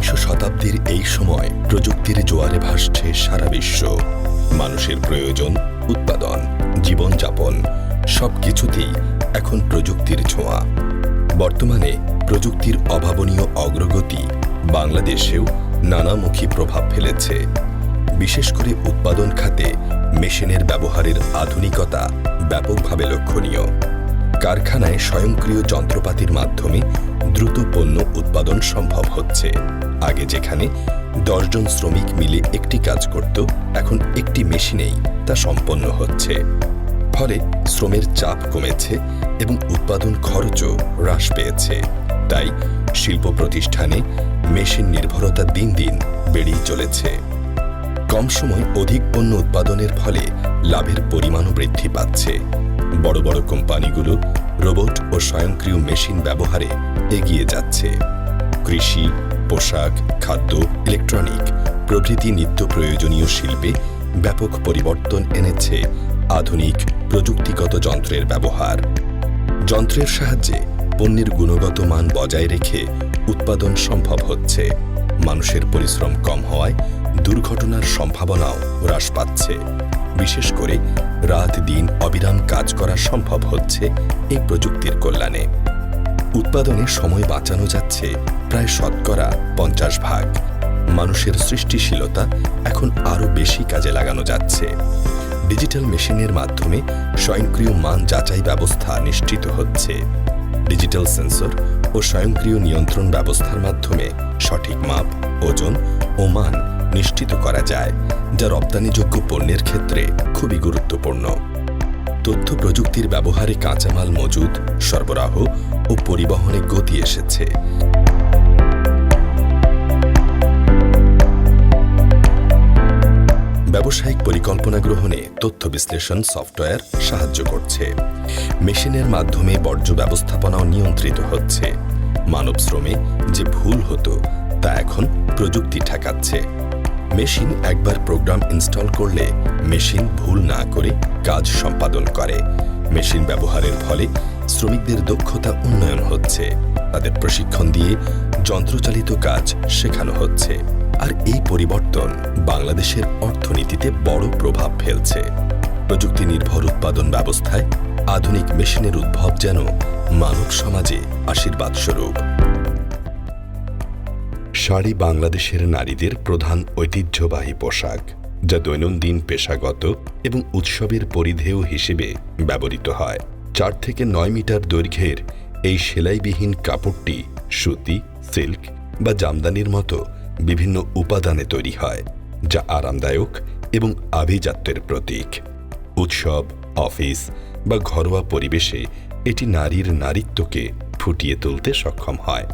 বিংশ শতাব্দীর এই সময় প্রযুক্তির জোয়ারে ভাসছে সারা বিশ্ব। মানুষের প্রয়োজন, উৎপাদন, জীবনযাপন সবকিছুতেই এখন প্রযুক্তির ছোঁয়া। বর্তমানে প্রযুক্তির অভাবনীয় অগ্রগতি বাংলাদেশেও নানামুখী প্রভাব ফেলেছে। বিশেষ করে উৎপাদন খাতে মেশিনের ব্যবহারের আধুনিকতা ব্যাপকভাবে লক্ষণীয়। কারখানায় স্বয়ংক্রিয় যন্ত্রপাতির মাধ্যমে দ্রুত পণ্য উৎপাদন সম্ভব হচ্ছে। আগে যেখানে 10 জন শ্রমিক মিলে একটি কাজ করত, এখন একটি মেশিনেই তা সম্পন্ন হচ্ছে। ফলে শ্রমের চাপ কমেছে এবং উৎপাদন খরচও হ্রাস পেয়েছে। তাই শিল্প প্রতিষ্ঠানে মেশিন নির্ভরতা দিন দিন বেড়েই চলেছে। কম সময় অধিক পণ্য উৎপাদনের ফলে লাভের পরিমাণও বৃদ্ধি পাচ্ছে। বড় বড় কোম্পানিগুলো রোবট ও স্বয়ংক্রিয় মেশিন ব্যবহারে এগিয়ে যাচ্ছে। কৃষি, পোশাক, খাদ্য, ইলেকট্রনিক প্রভৃতি নিত্য প্রয়োজনীয় শিল্পে ব্যাপক পরিবর্তন এনেছে আধুনিক প্রযুক্তিগত যন্ত্রের ব্যবহার। যন্ত্রের সাহায্যে পণ্যের গুণগত মান বজায় রেখে উৎপাদন সম্ভব হচ্ছে। মানুষের পরিশ্রম কম হওয়ায় দুর্ঘটনার সম্ভাবনাও হ্রাস পাচ্ছে। বিশেষ করে রাত দিন অবিরাম কাজ করা সম্ভব হচ্ছে এই প্রযুক্তির কল্যাণে। উৎপাদনে সময় বাঁচানো যাচ্ছে প্রায় 50%। মানুষের সৃষ্টিশীলতা এখন আরও বেশি কাজে লাগানো যাচ্ছে। ডিজিটাল মেশিনের মাধ্যমে স্বয়ংক্রিয় মান যাচাই ব্যবস্থা নিশ্চিত হচ্ছে। ডিজিটাল সেন্সর ও স্বয়ংক্রিয় নিয়ন্ত্রণ ব্যবস্থার মাধ্যমে সঠিক মাপ, ওজন ও মান নিশ্চিত করা যায়, যা রপ্তানিযোগ্য পণ্যের ক্ষেত্রে খুবই গুরুত্বপূর্ণ। তথ্য প্রযুক্তির ব্যবহারে কাঁচামাল মজুত, সরবরাহ ও পরিবহনে গতি এসেছে। ব্যবসায়িক পরিকল্পনা গ্রহণে তথ্য বিশ্লেষণ সফটওয়্যার সাহায্য করছে। মেশিনের মাধ্যমে বর্জ্য ব্যবস্থাপনাও নিয়ন্ত্রিত হচ্ছে। মানব শ্রমে যে ভুল হতো তা এখন প্রযুক্তি ঠেকাচ্ছে। মেশিন একবার প্রোগ্রাম ইনস্টল করলে মেশিন ভুল না করে কাজ সম্পাদন করে। মেশিন ব্যবহারের ফলে শ্রমিকদের দক্ষতা উন্নয়ন হচ্ছে। তাদের প্রশিক্ষণ দিয়ে যন্ত্রচালিত কাজ শেখানো হচ্ছে। আর এই পরিবর্তন বাংলাদেশের অর্থনীতিতে বড় প্রভাব ফেলছে। প্রযুক্তি নির্ভর উৎপাদন ব্যবস্থায় আধুনিক মেশিনের উদ্ভব যেন মানব সমাজে আশীর্বাদ স্বরূপ। শাড়ি বাংলাদেশের নারীদের প্রধান ঐতিহ্যবাহী পোশাক, যা দৈনন্দিন পেশাগত এবং উৎসবের পরিধেয় হিসেবে ব্যবহৃত হয়। 4 থেকে 9 মিটার দৈর্ঘ্যের এই সেলাইবিহীন কাপড়টি সুতি, সিল্ক বা জামদানির মতো বিভিন্ন উপাদানে তৈরি হয়, যা আরামদায়ক এবং আভিজাত্যের প্রতীক। উৎসব, অফিস বা ঘরোয়া পরিবেশে এটি নারীর নারীত্বকে ফুটিয়ে তুলতে সক্ষম হয়।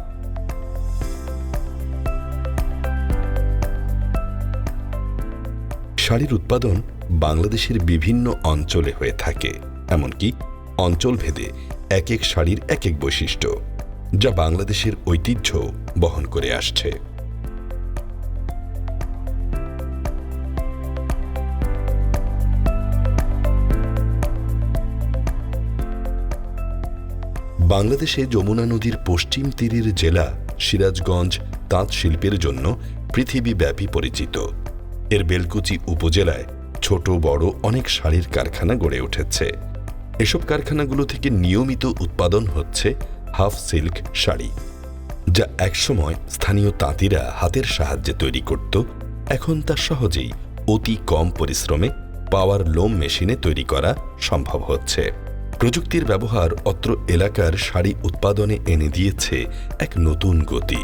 শাড়ির উৎপাদন বাংলাদেশের বিভিন্ন অঞ্চলে হয়ে থাকে। এমনকি অঞ্চলভেদে এক এক শাড়ির এক এক বৈশিষ্ট্য, যা বাংলাদেশের ঐতিহ্য বহন করে আসছে। বাংলাদেশে যমুনা নদীর পশ্চিম তীরের জেলা সিরাজগঞ্জ তাঁত শিল্পের জন্য পৃথিবীব্যাপী পরিচিত। এর বেলকুচি উপজেলায় ছোট বড় অনেক শাড়ির কারখানা গড়ে উঠেছে। এসব কারখানাগুলো থেকে নিয়মিত উৎপাদন হচ্ছে হাফ সিল্ক শাড়ি, যা একসময় স্থানীয় তাঁতিরা হাতের সাহায্যে তৈরি করত। এখন তা সহজেই অতি কম পরিশ্রমে পাওয়ার লোম মেশিনে তৈরি করা সম্ভব হচ্ছে। প্রযুক্তির ব্যবহার অত্র এলাকার শাড়ি উৎপাদনে এনে দিয়েছে এক নতুন গতি।